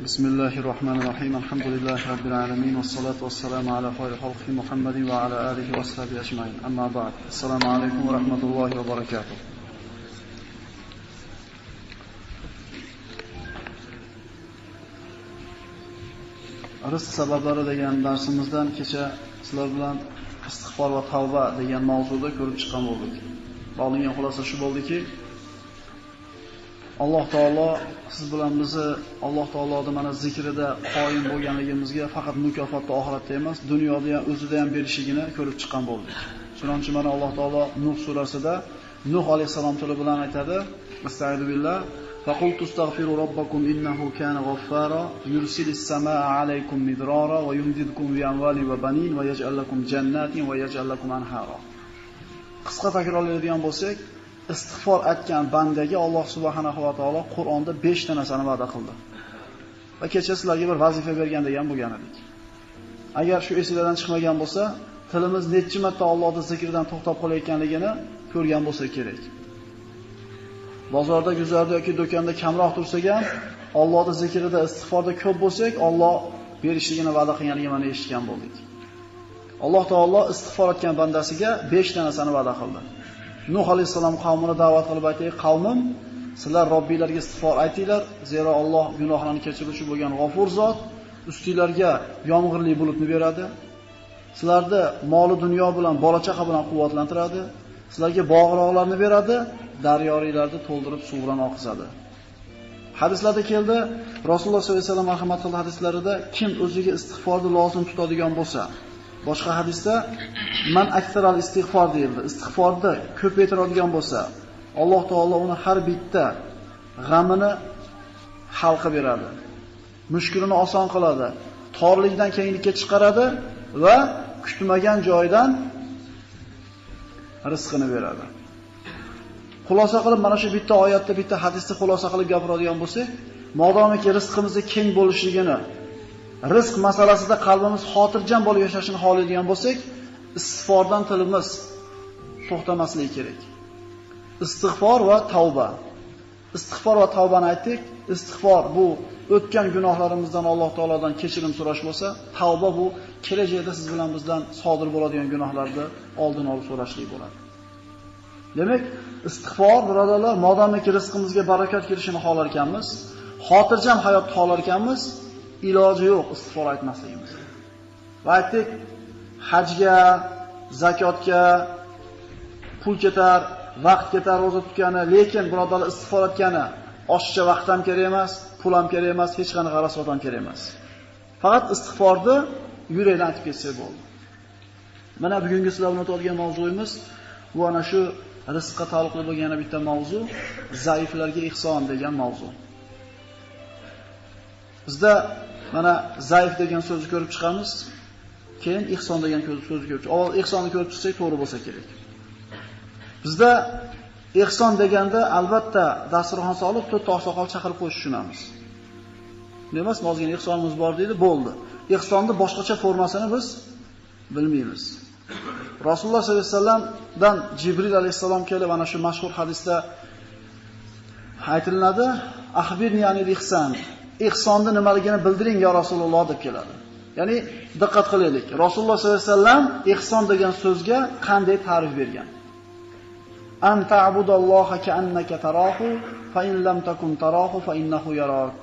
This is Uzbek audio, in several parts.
Bismillahirrahmanirrahim. Alhamdulillahi rabbil alamin was salatu wassalamu ala khayri khalqi Muhammadin wa ala alihi wa sahbihi ajma'in. Amma ba'd. Assalomu alaykum va rahmatullohi va barakatuh. Rizq sabablari degan darsimizdan kecha sizlar bilan istig'for va tavba degan mavzuda ko'rib chiqqan bo'ldik. Bo'lingan xulosa shu bo'ldiki, Alloh taolo siz bilan bizni Alloh taoloning mana zikrida qoyim bo'lganligimizga faqat mukofotni oxiratda emas, dunyoda ham o'zida ham berishligini ko'rib chiqqan bo'ldik. Shuning uchun mana Alloh taolo Nuh surasida Nuh alayhisalom tili bilan aytadi: "Astagfiru billah, faqultu astaghfiru robbakum innahu kana ghaffara, yursilis samaa alaykum midrara va yumdidkum bi amwalin va banin va yaj'al lakum jannatin va yaj'al lakum anhara." Qisqa takrorlaydigan bo'lsak, istig'for aytgan bandaga Alloh subhanahu va taolo Qur'onda 5 ta narsani va'da qildi. Va kecha sizlarga bir vazifa bergan degan bo'lgan edik. Agar shu esingizdan chiqmagan bo'lsa, tilimiz necha marta Allohning zikridan to'xtab qolayotganligini ko'rgan bo'lsa kerak. Bozorda, guzarda yoki do'konda kamroq tursak ham, Allohning zikrida, istig'forda ko'p bo'lsak, Alloh berishligini va'da qilganligini mana eshitgan bo'ldik. Alloh taolo istig'for etgan bandasiga 5 ta narsani va'da qildi. Nuh alayhisalom qavmini da'vat qilib aytdi: "Qavmim, sizlar Robbilariga istig'for aytinglar, zero Alloh gunohlarni kechiruvchi bo'lgan G'afur zot, ustinglarga yomg'irli bulutni beradi. Sizlarni moli dunyo bilan, bola-chaqa bilan quvvatlantiradi. Sizlarga bog'roqlarni beradi, daryolarni to'ldirib suv bilan oqizadi." Hadislarda keldi, Rasululloh sollallohu alayhi vasallam rahmatulloh hadislarida kim o'ziga istig'forni lozim tutadigan bo'lsa, boshqa hadisda man aktaral istig'for deyildi. Istig'forni ko'paytiradigan bo'lsa, Alloh taolo uni har bitta g'amini hal qilib beradi. Mushkulini oson qiladi, torlikdan kenglikka chiqaradi va kutmagan joydan rizqini beradi. Xulosa qilib mana shu bitta oyatda, bitta hadisni xulosa qilib gapiradigan bo'lsak, modomiki rizqimizni keng bo'lishligini, rizq masalasida qalbimiz xotirjam bo'lib yashashini xohlaydigan bo'lsak, istig'fordan tilimiz to'xtamasligi kerak. Istig'for va tavba. Istig'for va tavbani aytdik. Istig'for bu o'tgan gunohlarimizdan Alloh taolodan kechirim so'rash bo'lsa, tavba bu kelajakda siz bilan bizdan sodir bo'ladigan gunohlarni oldini olib so'rashlik bo'ladi. Demak, istig'for, birodarlar, modomiki rizqimizga barakat kelishini xohlar ekanmiz, xotirjam hayot xohlar ekanmiz, iloji yo'q istig'for aytmasligimiz. Va aytdik, hajga, zakotga pul ketar, vaqt ketar roza tutgani, lekin birodarlar istig'for etgani oshiqcha vaqt ham kerak emas, pul ham kerak emas, hech qanaqa rasvot ham kerak emas. Faqat istig'forni yurakdan aytib ketsa bo'ldi. Mana bugungi sizlar bilan o'tadigan mavzuyimiz bu ana shu rizqqa taalluqli bo'lgan yana bitta mavzu, zaiflarga ihson degan mavzu. Bizda mana zaif degan so'zni ko'rib chiqamiz, keyin ihson degan so'zni ko'rib chiqamiz. Avval ihsonni ko'rib chiqsak to'g'ri bo'lsa kerak. Bizda ihson deganda albatta dasturxon solib, to'rt oqsoqol chaqirib qo'yish tushunamiz. Nima ozgina ihsonimiz bor deydi, bo'ldi. Ihsonni boshqacha formasini biz bilmaymiz. Rasululloh sollallohu alayhi vasallamdan Jibril alayhisalom kelib ana shu mashhur hadisda aytiladi: "Axbirni anil ihson." Ihsonni nimaligini bildiring ya Rasululloh deb keladi. Ya'ni diqqat qilaylik. Rasululloh sollallohu alayhi vasallam ihson degan so'zga qanday ta'rif bergan? An ta'budalloha ka'annaka tarahu fa in lam takun tarahu fa innahu yarak.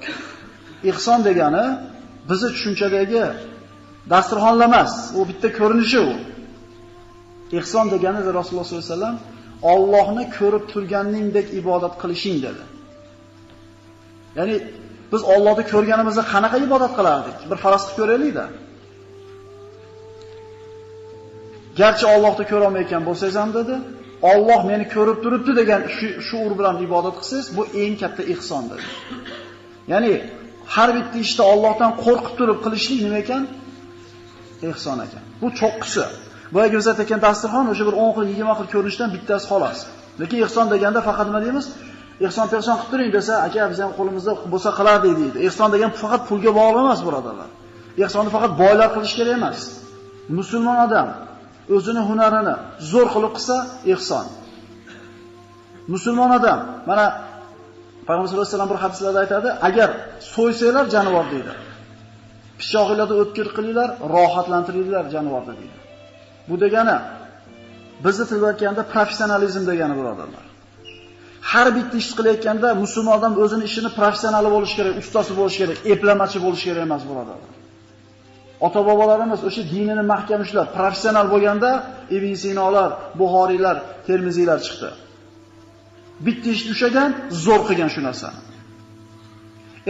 Ihson degani bizi tushunchadagi dasturxonlar emas, u bitta ko'rinishi u. Ihson degani Rasululloh sollallohu alayhi vasallam Allohni ko'rib turganingdek ibodat qilishing dedi. Ya'ni biz Allohni ko'rganimizda qanaqa ibodat qilardik? Bir faraz qilib ko'raylik-da. Garchi Allohni ko'ra olmayotgan bo'lsangiz ham dedi, Alloh meni ko'rib turibdi degan shuur bilan ibodat qilsangiz, bu eng katta ihson dedi. Ya'ni har bitta ishda Allohdan qo'rqib turib qilishlik nima ekan? Ihson ekan. Bu cho'qqisi. Boyaga biz aytgan dasturxon o'sha bir 10 xil, 20 xil ko'rinishdan bittasi xolos. Lekin ihson deganda faqat nima deymiz? Ihson person qilib turing desa, aka biz ham qo'limizda bo'lsa qilardik deydi. Ihson degan faqat pulga bog'liq emas, birodarlar. Ihsonni faqat boylar qilish kerak emas. Musulmon odam o'zini hunarini zo'r qilib qilsa ihson. Musulmon odam mana Payg'ambar sollallohu alayhi vasallam bir hadislarda aytadi, agar so'ysanglar jonivor deydi. Pichoqingizda o'tkir qilinglar, rohatlantiringlar jonivorni deydi. Bu degani bizni tilda aytganda professionalizm degani birodarlar. Har bitta ish qilayotganda musulmon odam o'zining ishini professionali bo'lishi kerak, ustasi bo'lishi kerak, eplamachi bo'lishi kerak emas birodarlar. Ota-bobolarimiz o'sha dinini mahkam ushlab, professional bo'lganda Ibn Sinolar, Buxoriylar, Termiziylar chiqdi. Bitta ish ushagan, zo'r qilgan shu narsani.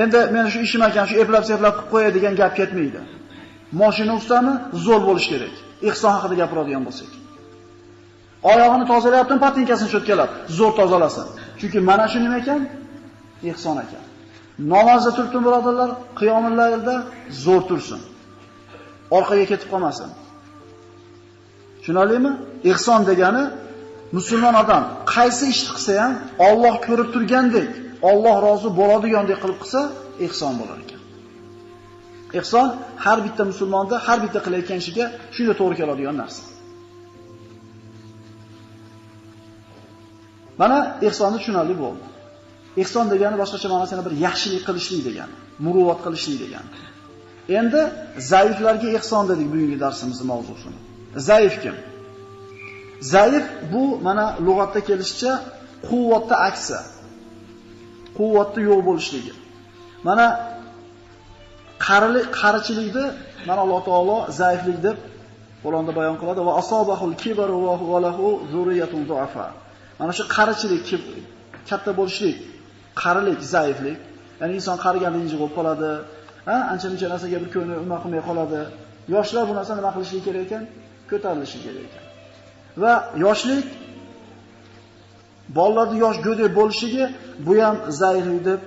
Endi men shu ishim ekan, shu eplab-seplab qilib qo'yay degan gap ketmaydi. Mashina ustami zo'r bo'lish kerak. Ihson haqida gapiradigan bo'lsak. Oyog'ini tozalayapti, patinkasini cho'tkalab, zo'r tozalasin. Chunki mana shu nima ekan? Ihson ekan. Namozda turibdi birodarlar, qiyomul laylda zo'r tursin. Orqaga ketib qolmasin. Tushunarlimi? Ihson degani musulmon odam qaysi ishni qilsa ham Alloh ko'rib turgandek, Alloh rozi bo'ladigandek qilib qilsa, ihson bo'lar ekan. Ihson har bitta musulmonda, har bitta qilayotgan ishiga shunday to'g'ri keladigan narsa. Mana ihsonni tushunarli bo'ldi. Ihson degani boshqacha ma'nosida bir yaxshilik qilishlik degani, muruvvat qilishlik degani. Endi zaiflarga ihson dedik bugungi darsimizning mavzusini. Zaif kim? Zaif bu mana lug'atda kelishicha quvvatda aksi. Quvvatda yo'q bo'lishligi. Mana qarichilikni mana Alloh taolo zaiflik deb Qur'onda bayon qiladi va asobahul kibaru va huwa lahu zurriyatun du'afa. Mana shu qarichilik, katta bo'lishlik, qarilik, zaiflik. Ya'ni inson qariganda injiq bo'lib qoladi, ancha-muncha narsaga bir ko'ngli umma qilmay qoladi. Yoshlar bu narsani nima qilishi kerak ekan? Ko'tarilishi kerak ekan. Va yoshlik bolalarda yosh go'dak bo'lishligi bu ham zaiflik deb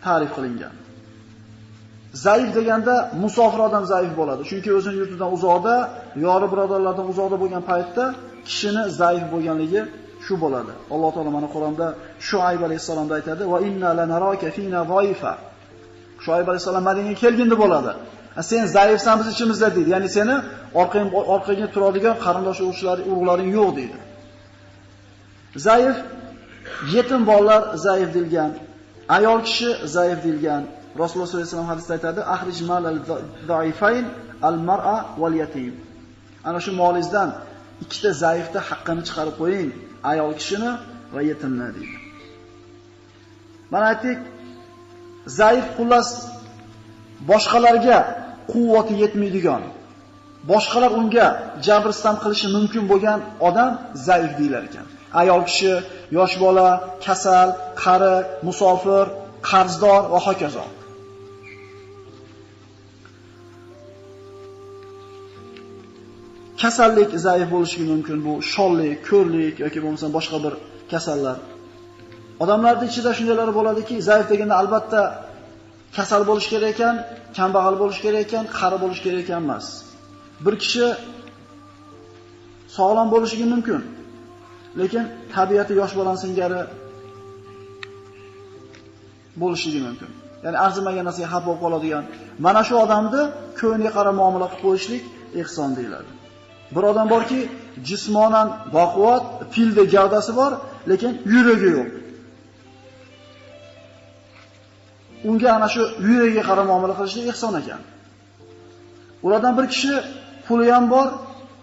ta'rif qilingan. Zaif deganda musofir odam zaif bo'ladi. Chunki o'zining yurtidan uzoqda, yori birodarlardan uzoqda bo'lgan paytda kishini zaif bo'lganligi shu bo'ladi. Alloh taolo mana Qur'onda Shuayb alayhisalomda aytadi: "Va inna lanaraka fina zaifa." Shuayb alayhisalom Madinaga kelganda bo'ladi. Sen zaifsan biz ichimizda deydi. Ya'ni seni orqaga turadigan qarindosh urug'laring yo'q deydi. Zaif yetim bolalar zaif deyilgan, ayol kishi zaif deyilgan. Rasululloh sollallohu alayhi vasallam hadisda aytadi: "Akhrij malal zaifayn al-mar'a wal yatim." Ana shu molingizdan ikkita zaifda haqqini chiqarib qo'ying, ayol kishini va yetimni deydi. Mana aytdik, zaif xullas boshqalarga quvvati yetmaydigan, boshqalar unga jabriston qilishi mumkin bo'lgan odam zaif deyilar ekan. Ayol kishi, yosh bola, kasal, qari, musofir, qarzdor va hokazo. Kasallik zaif bo'lishi mumkin, bu shollik, ko'rlik yoki bo'lmasa boshqa bir kasallar. Odamlarning ichida shundaylar bo'ladiki, zaif deganda albatta kasal bo'lish kerak ekan, kambag'al bo'lish kerak ekan, qari bo'lish kerak ekan emas. Bir kishi sog'lom bo'lishi mumkin, lekin tabiati yosh bolaning singari bo'lishi mumkin. Ya'ni arzimagan narsaga xafa bo'lib qoladigan. Mana shu odamni ko'ngliga qarab muomala qilib qo'yishlik ihson deyiladi. Bir odam borki, jismonan baquvvat, filda gavdasi bor, lekin yuragi yo'q. Unga ana shu yuragiga qarab muomala qilishlik ihson ekan. Ulardan bir kishi puli ham bor,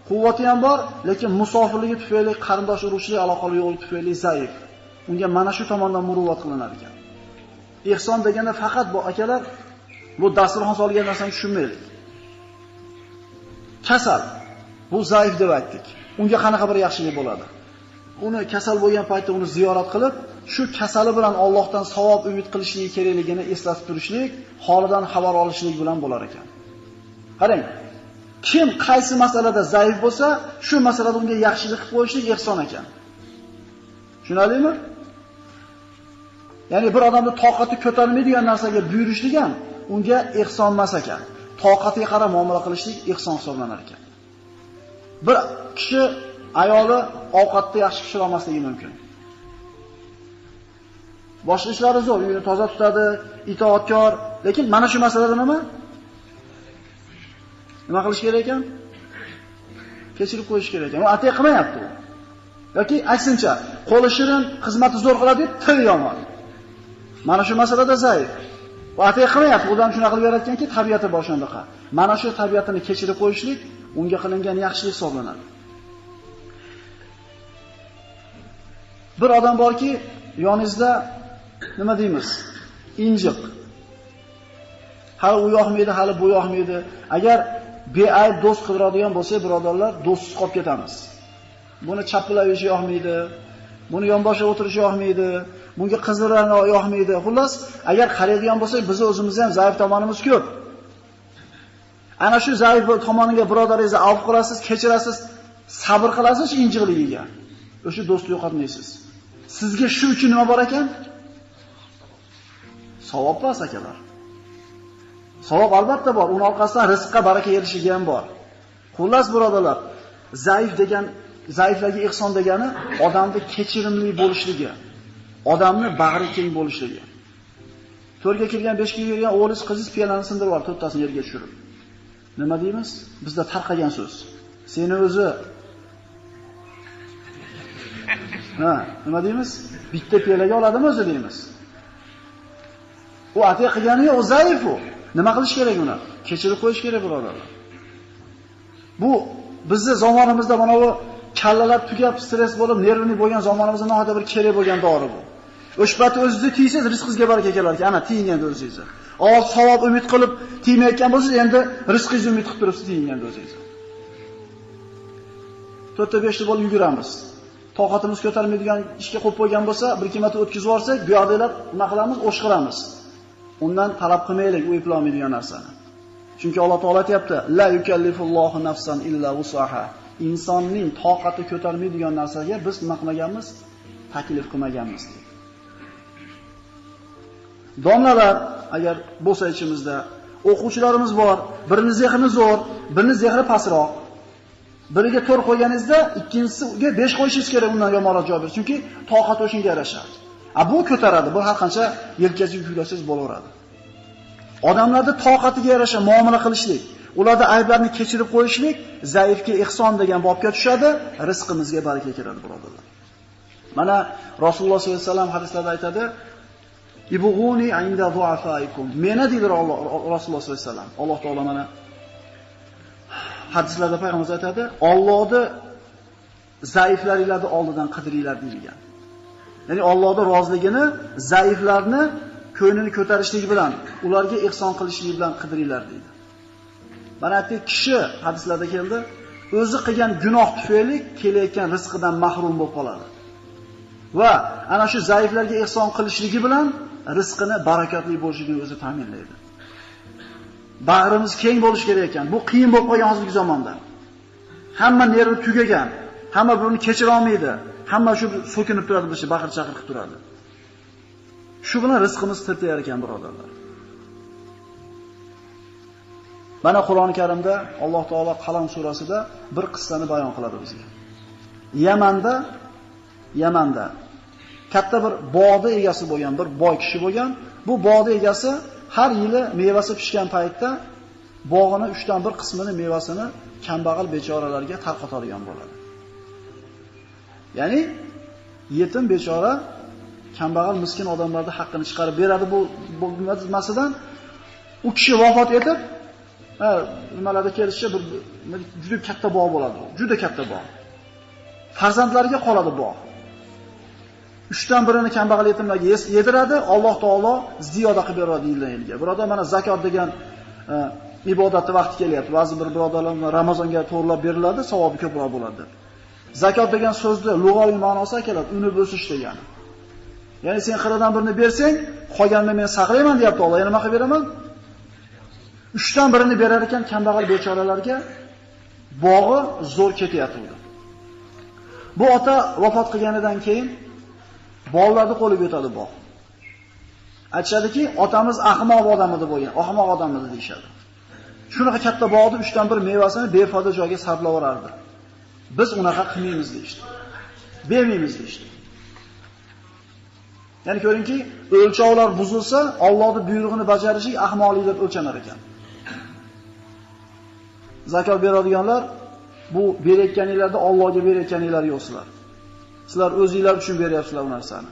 quvvati ham bor, lekin musofirligi tufayli qarindosh urug'chilik aloqali yo'q tufayli zaif. Unga mana shu tomondan muruvvat qilinar ekan. Ihson deganda faqat bu akalar bu dasturxon solgan narsani tushunmaylik. Kasal bu zaif deb aytdik. Unga qanaqa bir yaxshilik bo'ladi? Uni kasal bo'lgan paytda uni ziyorat qilib, shu kasali bilan Allohdan savob umid qilishligi kerakligini eslatib turishlik, holidan xabar olishlik bilan bo'lar ekan. Qarang, kim qaysi masalada zaif bo'lsa, shu masalada unga yaxshilik qilib qo'yishlik ihson ekan. Tushunarlimi? Ya'ni bir odamning toqati ko'tarilmaydigan narsaga buyurishlik ham unga ihson emas ekan. Toqatiga qarab muomala qilishlik ihson hisoblanar ekan. Bir kishi ayoli ovqatni yaxshi pishira olmasligi mumkin. Boshqa ishlari zo'r, uyini toza tutadi, itoatkor, lekin mana shu masalada nima qilish kerak ekan? Kechirib qo'yish kerak ekan. U atay qilmayapti u. Yoki aksincha, qo'li shirin, xizmati zo'r qiladi deb til yomon. Mana shu masalada zaif. Va atiy qilmayapti, odam shunaqa qilib yaratganki, tabiati bor shundaqa. Mana shu tabiatini kechirib qo'yishlik unga qilingan yaxshilik hisoblanadi. Bir odam borki, yoningizda nima deymiz? Injiq. Hali u yoqmaydi, hali bu yoqmaydi. Agar beayb do'st qidiradigan bo'lsa, birodarlar, do'stsiz qolib ketamiz. Buni chapilab yoqmaydi, buni yonboshga o'tirish yoqmaydi, bunga qizlarni yoqmaydi. Xullas, agar qaraydigan bo'lsak, biz o'zimiz ham zaif tomonimiz ko'p. Ana shu zaif tomoniga birodaringizni avf qilasiz, kechirasiz, sabr qilasiz injiqligiga. O'sha do'stni yo'qotmaysiz. Sizga shu uchun nima bor ekan? Savob bor, akalar. Savob albatta bor. Uning orqasidan rizqqa baraka erishligi ham bor. Xullas, birodarlar, zaiflarga ihson degani odamni kechirimli bo'lishligi, odamni bag'ri keng bo'lishligi. To'rga kirgan, beshga yurgan o'g'liz qiziz piyolani sindirib yubordi, to'rttasini yerga tushirib. Nima deymiz? Bizda tarqagan so'z. Seni o'zi nima deymiz? Bitta piyolaga oladimi o'zi deymiz. U atiy qilganiga o zaif u. Nima qilish kerak uni? Kechirib qo'yish kerak, birodarlar. Bu bizni zamonimizda mana bu kallalar tugab, stress bo'lib, nervli bo'lgan zamonimizda nihoyatda bir kerak bo'lgan dori bu. O'shpati o'zingizga tiysiz, rizqingizga baraka kelarki, ana tiyinganda o'zingizga. Savob umid qilib tiymayotgan bo'lsangiz, endi rizqingizni umid qilib turibsiz tiyinganda o'zingizga. 4-5 bo'lib yuguramiz. Toqatimiz ko'tarmaydigan ishga qo'yib qo'ygan bo'lsa, bir ikki marta o'tkazib yorsak, bu yoqdagilar nima qilamiz? O'shqiramiz. Undan talab qilmaylik u eplolmaydigan narsani. Chunki Alloh taolo aytayapti: "La yukallifullohu nafsan illa wusaha." Insonning toqati ko'tarmaydigan narsaga biz nima qilmaganmiz? Taklif qilmaganmiz. Domlalar, agar bo'lsa ichimizda o'quvchilarimiz bor, birining zehni zo'r, birining zehni pastroq. Biriga 4 qo'yganingizda, ikkinchisiga 5 qo'yishingiz kerak, undan yomonroq javob berish. Chunki toqat o'shinga yarashadi. Bu ko'taradi, bu har qancha yelkasiga yuklasangiz bo'laveradi. Odamlarning toqatiga yarasha muomala qilishlik, ularda ayblarni kechirib qo'yishlik zaifga ihson degan bobga tushadi, rizqimizga baraka keladi, birodarlar. Mana Rasululloh sollallohu alayhi vasallam hadislarda aytadi: "Ibuguni inda du'afaikum." Meni deydi Rasululloh sollallohu alayhi vasallam. Alloh taolo mana hadislarda payg'ambar aytadi, Allohni zaiflaringlarni oldidan qidiringlar deyilgan. Ya'ni Allohning roziligini zaiflarni ko'nglini ko'tarishligi bilan, ularga ihson qilishligi bilan qidiringlar deydi. Mana aytdi, kishi hadislarda keldi, o'zi qilgan gunoh tufayli kelayotgan rizqidan mahrum bo'lib qoladi. Va ana shu zaiflarga ihson qilishligi bilan rizqini barakatli bo'lishini o'zi ta'minlaydi. Bag'rimiz keng bo'lish kerak ekan. Bu qiyin bo'lib qolgan hozirgi zamonda. Hamma nervi tugagan, hamma buni kechira olmaydi. Hamma shu so'kinib turadi, bizni baqir-chaqir qilib turadi. Shu bilan rizqimiz tirtayar ekan, birodarlar. Mana Qur'oni Karimda Alloh taolo Qalam surasida bir qissani bayon qiladi bizga. Yamanda katta bir bog'da egasi bo'lgan bir boy kishi bo'lgan. Bu bog'da egasi har yili mevasi pishgan paytda bog'ining 3dan 1 qismini mevasini kambag'al bechoralarga tarqatadigan bo'ladi. Ya'ni yetim bechora kambag'al miskin odamlarning haqqini chiqarib beradi bu nimasidan. U kishi vafot etib, nimalarda kelishicha bir juda katta bog' bo'ladi. Juda katta bog'. Farzandlariga qoladi bog'. 3dan 1ini kambag'al yetimlarga yediradi, Alloh taolo ziyoda qilib beradi yildan-yilga. Birodar, mana zakot degan ibodatning vaqti kelyapti. Ba'zi bir birodarlar Ramazonga to'g'rilab beriladi, savobi ko'proq bo'ladi. Zakot degan so'zni lug'aviy ma'nosi keladi, unib o'sish degani. Ya'ni sen qirqdan birini bersang, qolganini men saqlayman deyapti Alloh. Yana nima qilib beraman? 3dan 1ini berar ekan kambag'al bechoralarga bog'i zo'r ketyapti. Bu ota vafot qilganidan keyin bolalarning qo'liga o'tadi bog'. Aytishadiki, otamiz ahmoq odam edi bo'lgan, ahmoq odam edi deyshadi. Shunaqa katta bog'ni 3dan 1 mevasini befoyda joyga sarflab yuborardi. Biz unaqa qilmaymiz deydi. Bermaymiz deydi. Ya'ni ko'ringki, o'lchovlar buzilsa, Allohning buyrug'ini bajarishlik ahmoqlik deb o'lchanar ekan. Zakot beradiganlar, bu berayotganinglarda Allohga berayotganinglar yo'qsizlar. Sizlar o'zingizlar uchun beryapsizlar bu narsani.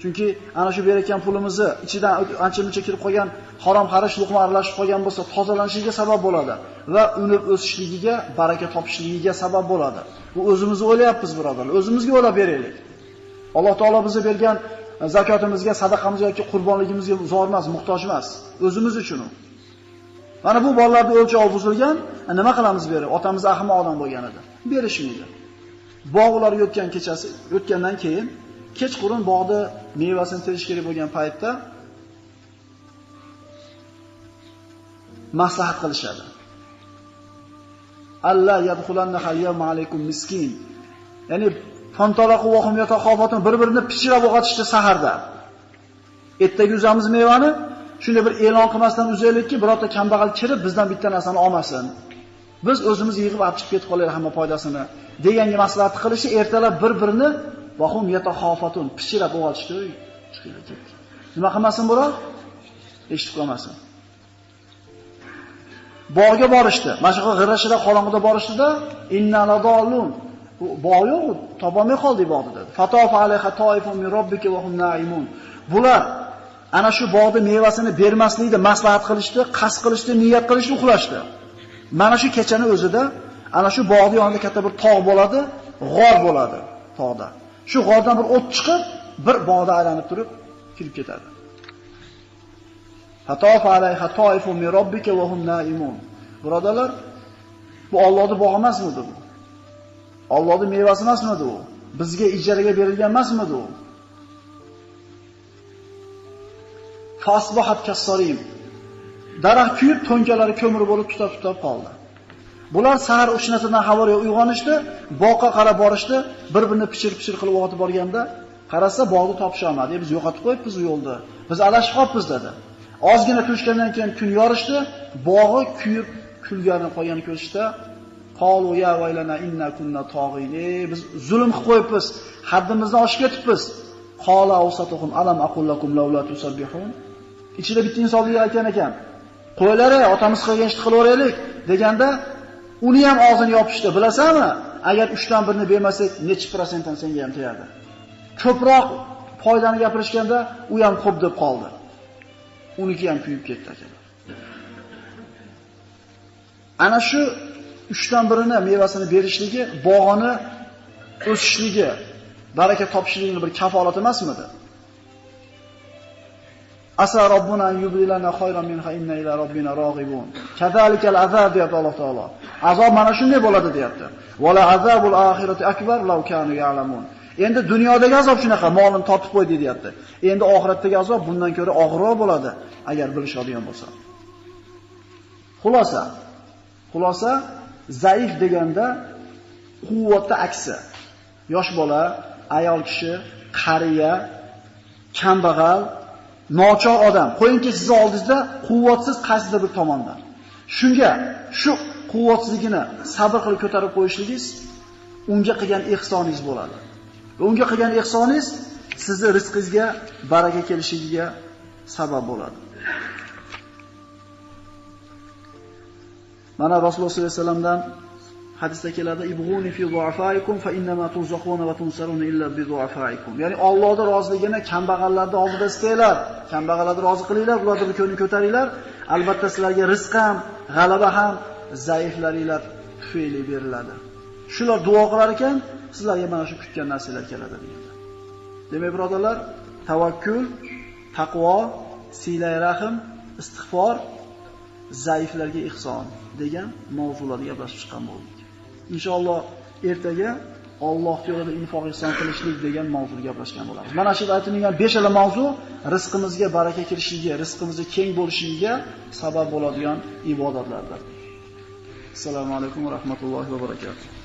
Chunki ana shu berayotgan pulimizni ichidan ancha-muncha kirib qolgan harom xarish luqma aralashib qolgan bo'lsa, tozalanishiga sabab bo'ladi va unib o'sishligiga, baraka topishligiga sabab bo'ladi. Bu o'zimizni o'ylayapmiz, birodarlar. O'zimizga o'ylab beraylik. Alloh taolo bizga bergan zakotimizga, sadaqamizga yoki qurbonligimizga zor emas, muhtoj emas. O'zimiz uchun u. Mana bu bolalarning o'lchovi buzilgan, nima qilamiz berib? Otamiz ahmoq odam bo'lgan edi. Berishmaydi. Bog'lar o'tgandan keyin kechqurun bog'da mevasini terish kerak bo'lgan paytda maslahat qilishadi. Alla yadkhulanna al-yawma alaykum miskin. Ya'ni fantalaqu wa hum yatakhafotun, bir-birini pichirab o'qatishdi saharda. Ertaga uzamiz mevani, shunday bir e'lon qilmasdan uzaylikki, birorta kambag'al kirib bizdan bitta narsani olmasin. Biz o'zimiz yig'ib olib chiqib ketib qolaylik hamma foydasini deganga maslahat qilishi, ertalab bir-birini vahum yatakhafatun pishirab o'g'atishdi. Chiqib ketdi. Nima qilmasin bular? Eshitib qolmasin. Bog'ga borishdi. Mana shu g'irashida qorong'ida borishdida inna ladallun. Bog' yo'q, topolmay qoldik bog'da dedi. Fatofa alayha toifun min robbika va hum naimun. Bular ana shu bog'da mevasini bermaslikni maslahat qilishdi, qasd qilishdi, niyat qilishdi, uxlashdi. Mana shu kechani o'zida ana shu bog'ning yonida katta bir tog' bo'ladi, g'or bo'ladi tog'da. Shu g'ordan bir o't chiqib, bir bog'da aylanib turib kirib ketadi. Fatofa alayha toifun min robbika va hum naimun. Birodarlar, bu Allohning bog'i emasmidi bu? Allohning mevasi emasmidi u? Bizga ijaraga berilgan emasmidi u? Fasbahat kasarim. Daraxt kuyib, to'nkalari ko'mir bo'lib tutab qoldi. Bular sahar ushnatidan xabar uyg'onishdi, boqqa qarab borishdi, bir-birini pichir-pichir qilib o'g'atib borganda, qarasa bog'ni topisha olmadi. Biz yo'qotib qo'yibmiz u yo'lda. Biz alashib qolibmiz dedi. Ozgina tushgandan keyin kun yorishdi, bog'i kuyib, kulganini qo'yganini ko'rishdi. Qalu ya vaylana inna kunna tog'in. Biz zulm qilib qo'yibmiz, haddimizdan oshib ketibmiz. Qala awsatuhum alam aqul lakum laula tusabbihun. Ichida bitta insonlik aytgan ekan. Qo'ylari otamiz qilgan ishni qilaveraylik deganda uni ham og'zini yopishdi. Bilasanmi? Agar 3dan 1ni bermasak, necha prosentdan senga ham tegadi. Ko'proq foydani gapirishganda u ham xo'p deb qoldi. Uniki ham kuyib ketdi ekan. Ana shu 3dan 1ni mevasini berishligi, bog'ini o'sishligi, baraka topishligining bir kafolati emasmidi? Asa robbuna yubilana khayran minha inna ila robbina rag'ibun. Kazalikal azab deyapti Alloh taolo. Azob mana shunday bo'ladi deyapti. Wala azabul oxirati akbar law kanu ya'lamun. Endi dunyodagi azob shunaqa, molini tortib qo'ydi deyapti. Endi oxiratdagi azob bundan ko'ra og'irroq bo'ladi agar bilishadigan bo'lsa. Xulosa zaif deganda quvvatda aksi. Yosh bola, ayol kishi, qariya, kambag'al, nochor odam. Qo'yingki sizni oldingizda quvvatsiz qaysidir bir tomondan. Shunga shu quvvatsizligini sabr qilib ko'tarib qo'yishligingiz unga qilgan ihsoningiz bo'ladi. Va unga qilgan ihsoningiz sizning rizqingizga baraka kelishiga sabab bo'ladi. Mana Rasululloh sollallohu alayhi vasallamdan hadisda keladi: "Ibghuni fi du'afaikum fa innama turzaquna va tunsaruna illa bi du'afaikum." Ya'ni Allohning roziligini kambag'allarning oldida istanglar, kambag'allarni rozi qilinglar, ularning ko'nglini ko'taringlar. Albatta sizlarga rizq ham, g'alaba ham zaiflaringlar tufayli beriladi. Shular duo qilar ekan, sizlarga mana shu kutgan narsalar keladi deydi. Demak, birodarlar, tavakkul, taqvo, silay rahim, istig'for, zaiflarga ihson degan mavzularga gaplashib chiqqan bo'ldik. Inshaalloh ertaga Alloh yo'lida infoq ihson qilishlik degan mavzuga gaplashgan bo'lamiz. Mana shu aytilgan 5 mavzu rizqimizga baraka kirishiga, rizqimizga keng bo'lishiga sabab bo'ladigan ibodatlardir. Assalomu alaykum va rahmatullohi va barakatuh.